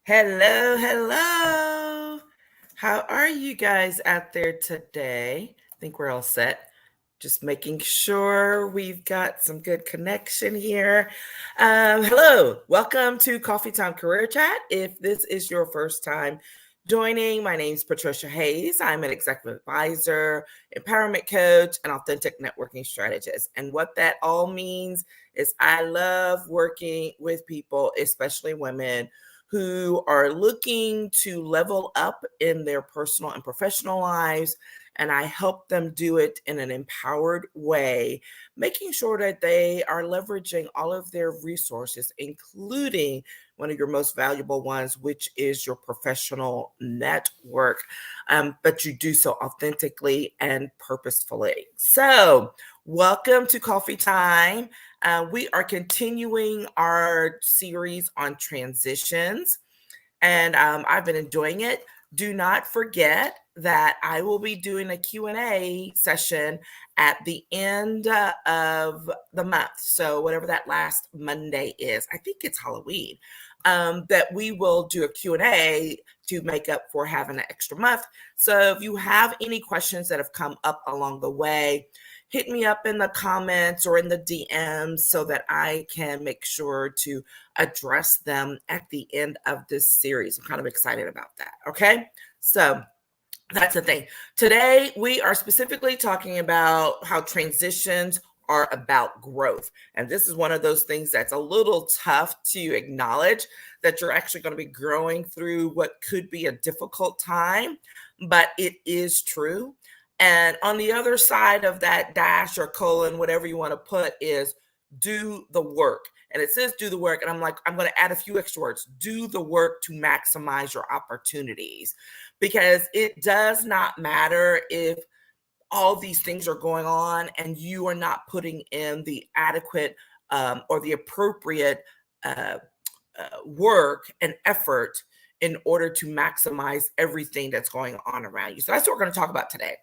Hello, hello. How are you guys out there today? I think we're all set. Just making sure we've got some good connection here. Hello, welcome to Coffee Time Career Chat. If this is your first time joining, my name is Patricia Hayes. I'm an executive advisor, empowerment coach, and authentic networking strategist. And what that all means is I love working with people, especially women who are looking to level up in their personal and professional lives. And I help them do it in an empowered way, making sure that they are leveraging all of their resources, including one of your most valuable ones, which is your professional network. But you do so authentically and purposefully. So, welcome to Coffee Time. We are continuing our series on transitions, and I've been enjoying it. Do not forget that I will be doing a Q&A session at the end of the month. So whatever that last Monday is, I think it's Halloween, that we will do a Q&A to make up for having an extra month. So if you have any questions that have come up along the way, hit me up in the comments or in the DMs so that I can make sure to address them at the end of this series. I'm kind of excited about that. Okay. So that's the thing. Today, we are specifically talking about how transitions are about growth. And this is one of those things that's a little tough to acknowledge, that you're actually going to be growing through what could be a difficult time, but it is true. And on the other side of that dash or colon, whatever you want to put, is do the work. And it says do the work. And I'm like, I'm going to add a few extra words. Do the work to maximize your opportunities, because it does not matter if all these things are going on and you are not putting in the adequate or the appropriate work and effort in order to maximize everything that's going on around you. So that's what we're going to talk about today.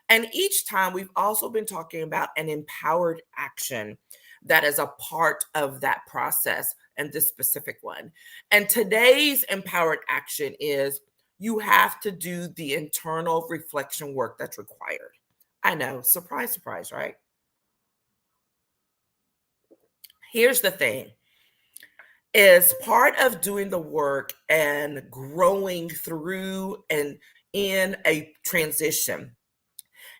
And each time we've also been talking about an empowered action that is a part of that process, and this specific one. And today's empowered action is you have to do the internal reflection work that's required. I know, surprise, surprise, right? Here's the thing, is part of doing the work and growing through and in a transition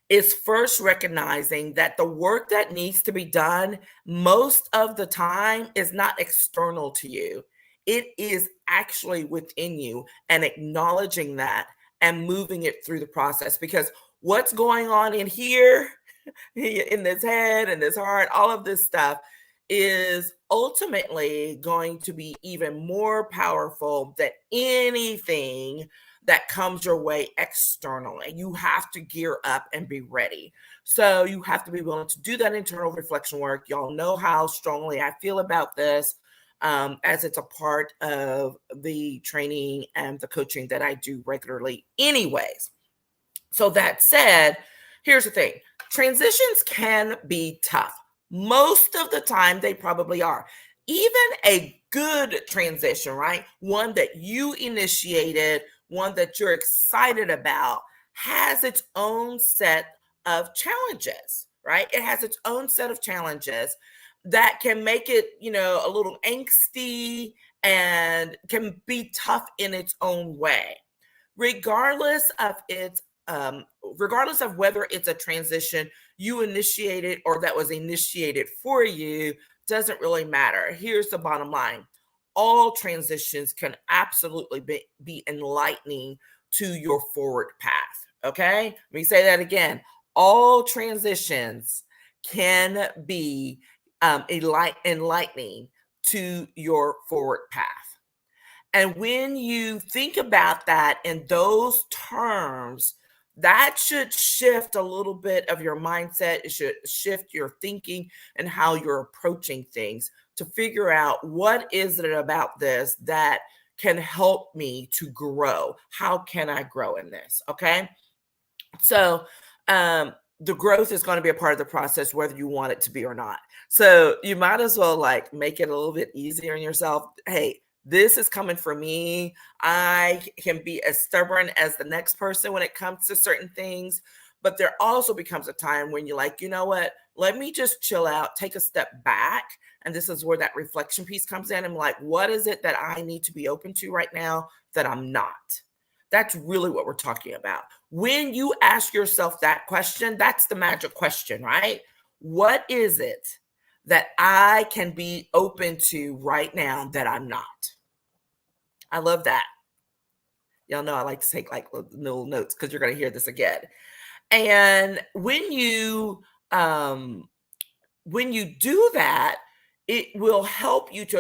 is first recognizing that the work that needs to be done most of the time is not external to you. It is actually within you, and acknowledging that and moving it through the process, because what's going on in here, in this head and this heart, all of this stuff is ultimately going to be even more powerful than anything that comes your way externally. You have to gear up and be ready. So you have to be willing to do that internal reflection work. Y'all know how strongly I feel about this, as it's a part of the training and the coaching that I do regularly, anyways. So that said, here's the thing, transitions can be tough. Most of the time, they probably are. Even a good transition, right? One that you initiated, one that you're excited about, has its own set of challenges, right? It has its own set of challenges that can make it, a little angsty and can be tough in its own way. Regardless of its regardless of whether it's a transition you initiated or that was initiated for you, doesn't really matter. Here's the bottom line. All transitions can absolutely be enlightening to your forward path. Okay? Let me say that again. All transitions can be enlightening to your forward path. And when you think about that in those terms, that should shift a little bit of your mindset. It should shift your thinking and how you're approaching things, to figure out what is it about this that can help me to grow. How can I grow in this? Okay. So, the growth is going to be a part of the process, whether you want it to be or not. So you might as well like make it a little bit easier on yourself. Hey, This is coming for me. I can be as stubborn as the next person when it comes to certain things. But there also becomes a time when you're like, you know what? Let me just chill out, take a step back. And this is where that reflection piece comes in. I'm like, what is it that I need to be open to right now that I'm not? That's really what we're talking about. When you ask yourself that question, that's the magic question, right? What is it that I can be open to right now that I'm not? I love that. Y'all know I like to take like little notes because you're going to hear this again. And when you do that, it will help you to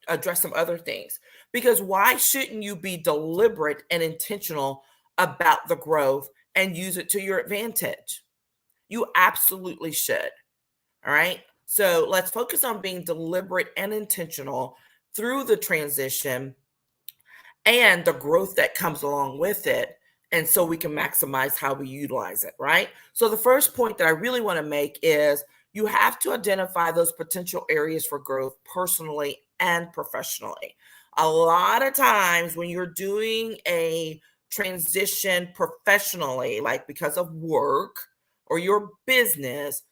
address some other things. Because why shouldn't you be deliberate and intentional about the growth and use it to your advantage? You absolutely should. All right. So let's focus on being deliberate and intentional through the transition and the growth that comes along with it. And so we can maximize how we utilize it, right? So the first point that I really want to make is you have to identify those potential areas for growth personally and professionally. A lot of times when you're doing a transition professionally, like because of work or your business,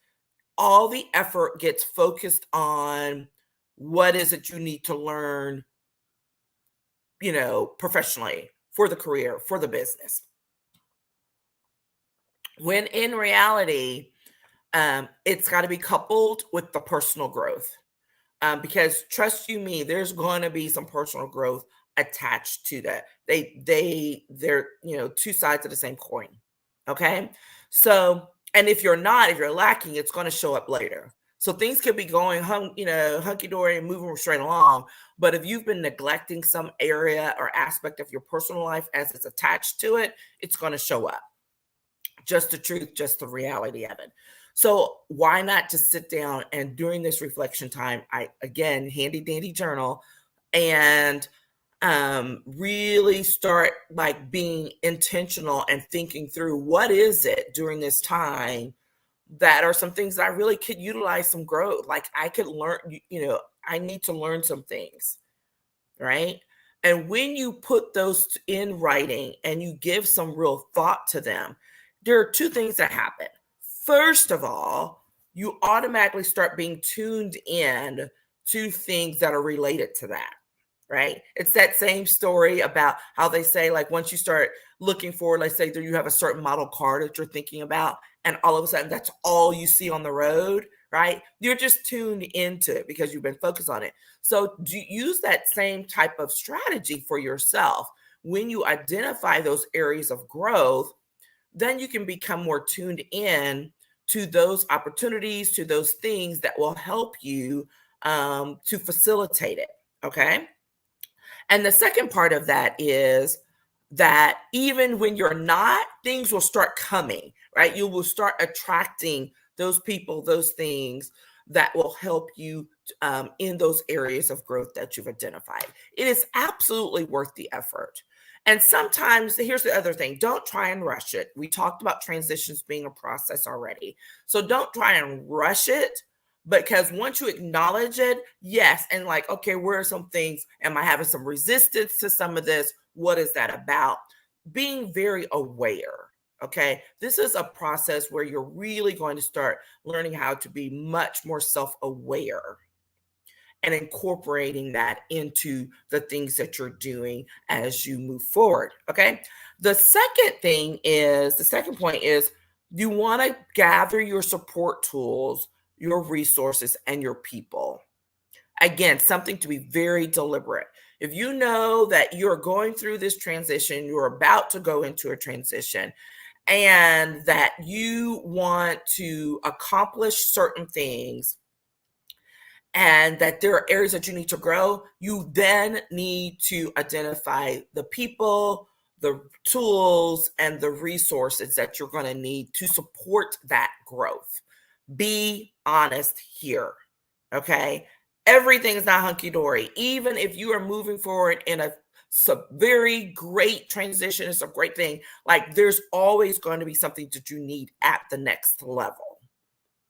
all the effort gets focused on what is it you need to learn, professionally for the career, for the business. When in reality, it's got to be coupled with the personal growth. Because trust you me, there's going to be some personal growth attached to that. They're two sides of the same coin. Okay. So, and if you're lacking, it's going to show up later. So things could be going hunky dory and moving straight along. But if you've been neglecting some area or aspect of your personal life as it's attached to it, it's going to show up. Just the truth, just the reality of it. So why not just sit down and during this reflection time, handy dandy journal, and really start like being intentional and thinking through what is it during this time that are some things that I really could utilize some growth. Like I could learn, I need to learn some things, right? And when you put those in writing and you give some real thought to them, there are two things that happen. First of all, you automatically start being tuned in to things that are related to that, right? It's that same story about how they say, like, once you start looking for, let's say that you have a certain model car that you're thinking about, and all of a sudden that's all you see on the road, right? You're just tuned into it because you've been focused on it. So use that same type of strategy for yourself. When you identify those areas of growth, then you can become more tuned in to those opportunities, to those things that will help you to facilitate it. Okay. And the second part of that is that even when you're not, things will start coming, right? You will start attracting those people, those things that will help you in those areas of growth that you've identified. It is absolutely worth the effort. And sometimes, here's the other thing, don't try and rush it. We talked about transitions being a process already. So don't try and rush it, because once you acknowledge it, yes, and like, okay, where are some things? Am I having some resistance to some of this? What is that about? Being very aware. Okay. This is a process where you're really going to start learning how to be much more self-aware and incorporating that into the things that you're doing as you move forward. Okay. The second point is you want to gather your support tools, your resources, and your people. Again, something to be very deliberate. If you know that you're going through this transition, you're about to go into a transition, and that you want to accomplish certain things, and that there are areas that you need to grow, you then need to identify the people, the tools, and the resources that you're going to need to support that growth. Be honest here. Okay. Everything is not hunky dory. Even if you are moving forward in a very great transition, it's a great thing. Like, there's always going to be something that you need at the next level.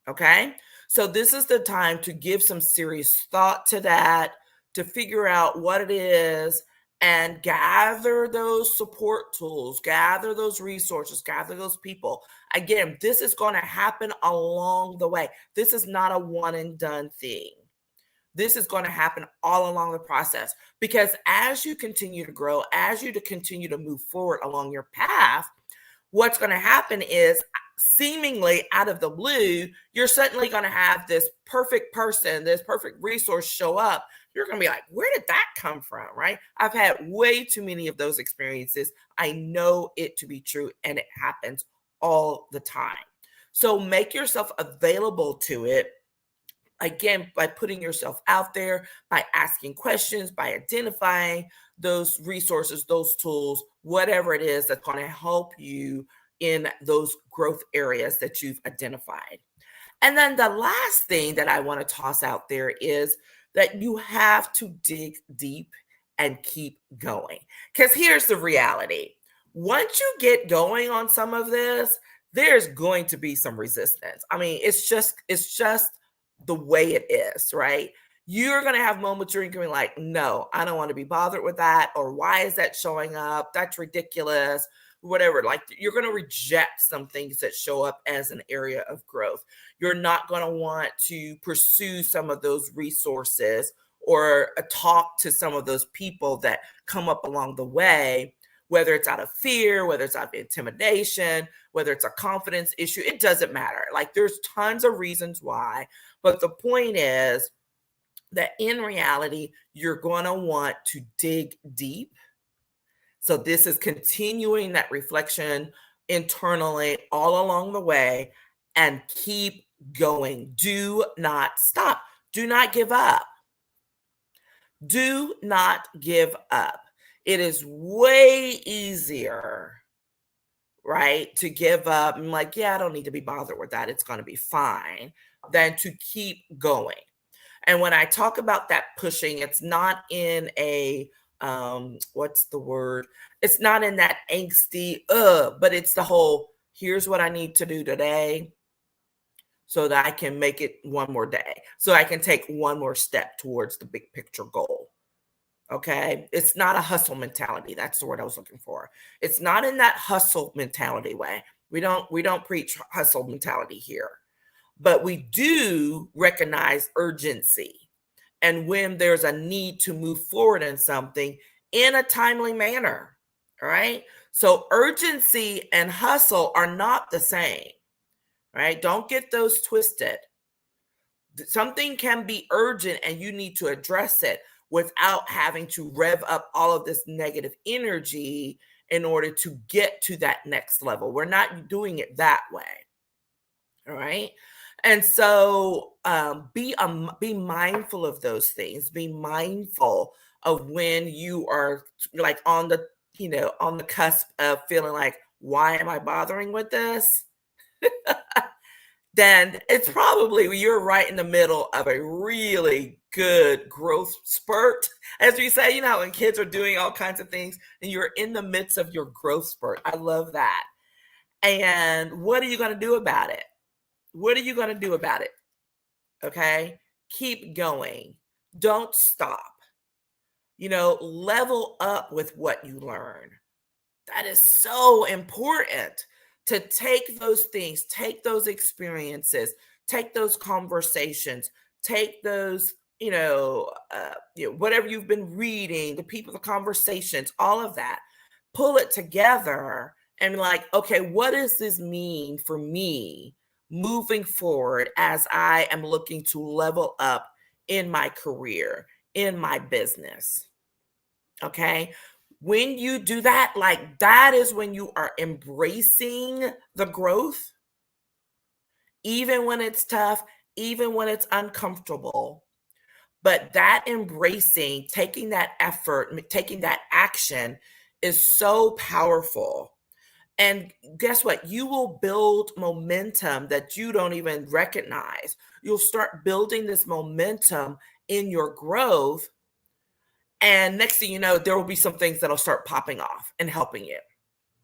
Okay. So this is the time to give some serious thought to that, to figure out what it is and gather those support tools, gather those resources, gather those people. Again, this is going to happen along the way. This is not a one and done thing. This is going to happen all along the process, because as you continue to grow, as you continue to move forward along your path, what's going to happen is, seemingly out of the blue, you're suddenly going to have this perfect person, this perfect resource show up. You're going to be like, where did that come from? Right? I've had way too many of those experiences. I know it to be true, and it happens all the time. So make yourself available to it. Again, by putting yourself out there, by asking questions, by identifying those resources, those tools, whatever it is that's going to help you in those growth areas that you've identified. And then the last thing that I want to toss out there is that you have to dig deep and keep going. Because here's the reality. Once you get going on some of this, there's going to be some resistance. I mean, it's just the way it is, right? You're going to have moments where you're going to be like, no, I don't want to be bothered with that. Or why is that showing up? That's ridiculous. Whatever. Like, you're going to reject some things that show up as an area of growth. You're not going to want to pursue some of those resources or talk to some of those people that come up along the way, whether it's out of fear, whether it's out of intimidation, whether it's a confidence issue. It doesn't matter. Like, there's tons of reasons why. But the point is that in reality, you're going to want to dig deep. So this is continuing that reflection internally all along the way, and keep going. Do not stop. Do not give up. Do not give up. It is way easier, right, to give up and like, yeah, I don't need to be bothered with that. It's going to be fine, than to keep going. And when I talk about that pushing, it's not in a what's the word? It's not in that angsty, but it's the whole, here's what I need to do today so that I can make it one more day, so I can take one more step towards the big picture goal. Okay. It's not a hustle mentality. That's the word I was looking for. It's not in that hustle mentality way. We don't preach hustle mentality here, but we do recognize urgency. And when there's a need to move forward in something in a timely manner, all right? So urgency and hustle are not the same, right? Don't get those twisted. Something can be urgent and you need to address it without having to rev up all of this negative energy in order to get to that next level. We're not doing it that way, all right? And so be mindful of those things. Be mindful of when you are like on the cusp of feeling like, why am I bothering with this? Then it's probably you're right in the middle of a really good growth spurt. As we say, when kids are doing all kinds of things and you're in the midst of your growth spurt. I love that. And what are you going to do about it? What are you going to do about it? Okay. Keep going. Don't stop. Level up with what you learn. That is so important, to take those things, take those experiences, take those conversations, take those, whatever you've been reading, the people, the conversations, all of that, pull it together and be like, okay, what does this mean for me moving forward as I am looking to level up in my career, in my business? Okay. When you do that, like, that is when you are embracing the growth, even when it's tough, even when it's uncomfortable. But that embracing, taking that effort, taking that action is so powerful. And guess what? You will build momentum that you don't even recognize. You'll start building this momentum in your growth. And next thing you know, there will be some things that'll start popping off and helping you.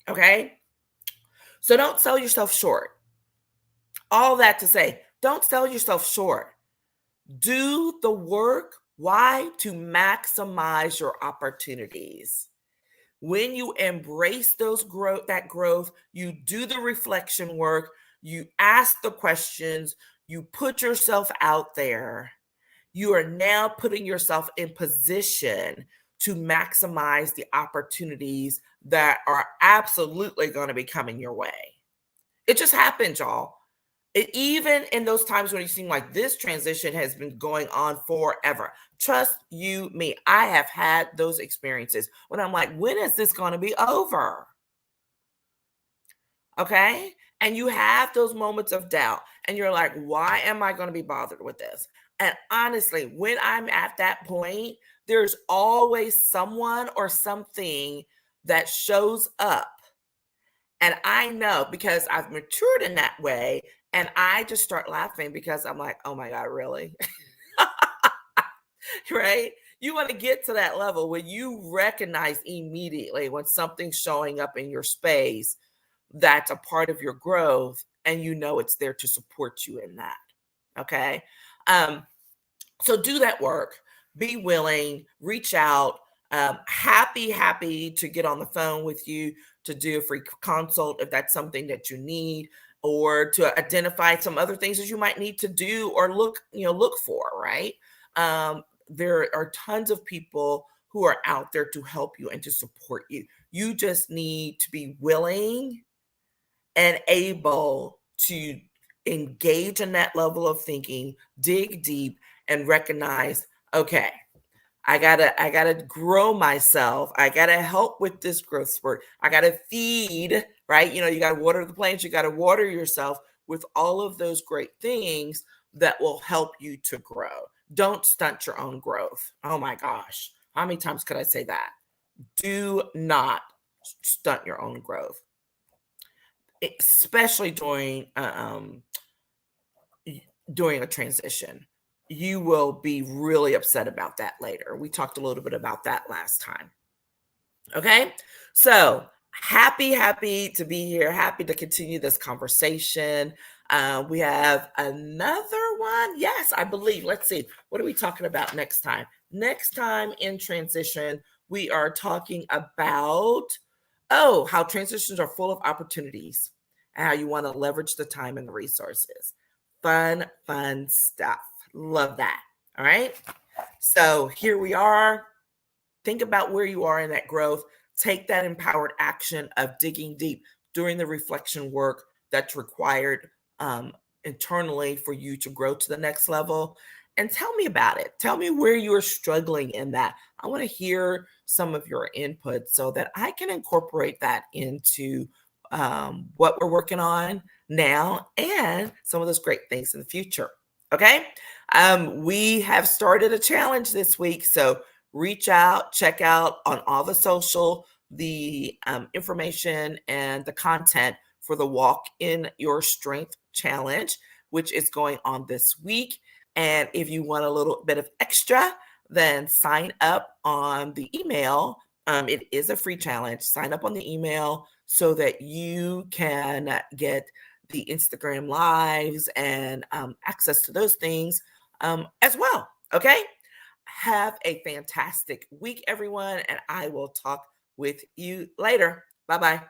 Okay? So don't sell yourself short. All that to say, don't sell yourself short. Do the work Why? To maximize your opportunities. When you embrace that growth, you do the reflection work, you ask the questions, you put yourself out there, you are now putting yourself in position to maximize the opportunities that are absolutely going to be coming your way. It just happens, y'all. Even in those times when you seem like this transition has been going on forever, trust you me, I have had those experiences when I'm like, when is this going to be over? Okay. And you have those moments of doubt, and you're like, why am I going to be bothered with this? And honestly, when I'm at that point, there's always someone or something that shows up. And I know because I've matured in that way, and I just start laughing because I'm like, oh my God, really? Right? You want to get to that level where you recognize immediately when something's showing up in your space that's a part of your growth, and you know it's there to support you in that. Okay. Um, so do that work. Be willing, reach out. Happy to get on the phone with you to do a free consult if that's something that you need, or to identify some other things that you might need to do or look for, right? There are tons of people who are out there to help you and to support you. You just need to be willing and able to engage in that level of thinking, dig deep, and recognize, okay, I gotta grow myself. I gotta help with this growth spurt. I gotta feed, right? You gotta water the plants, you gotta water yourself with all of those great things that will help you to grow. Don't stunt your own growth. Oh my gosh. How many times could I say that? Do not stunt your own growth, especially during a transition. You will be really upset about that later. We talked a little bit about that last time. Okay. So happy to be here. Happy to continue this conversation. We have another one. Yes, I believe. Let's see. What are we talking about next time? Next time in transition, we are talking about, how transitions are full of opportunities and how you want to leverage the time and the resources. Fun stuff. Love that. All right. So here we are. Think about where you are in that growth. Take that empowered action of digging deep, doing the reflection work that's required internally for you to grow to the next level. And tell me about it. Tell me where you are struggling in that. I want to hear some of your input so that I can incorporate that into what we're working on now and some of those great things in the future. Okay. We have started a challenge this week. So reach out, check out on all the social, the information and the content for the Walk in Your Strength Challenge, which is going on this week. And if you want a little bit of extra, then sign up on the email. It is a free challenge. Sign up on the email so that you can get the Instagram lives and access to those things as well. Okay. Have a fantastic week, everyone, and I will talk with you later. Bye bye.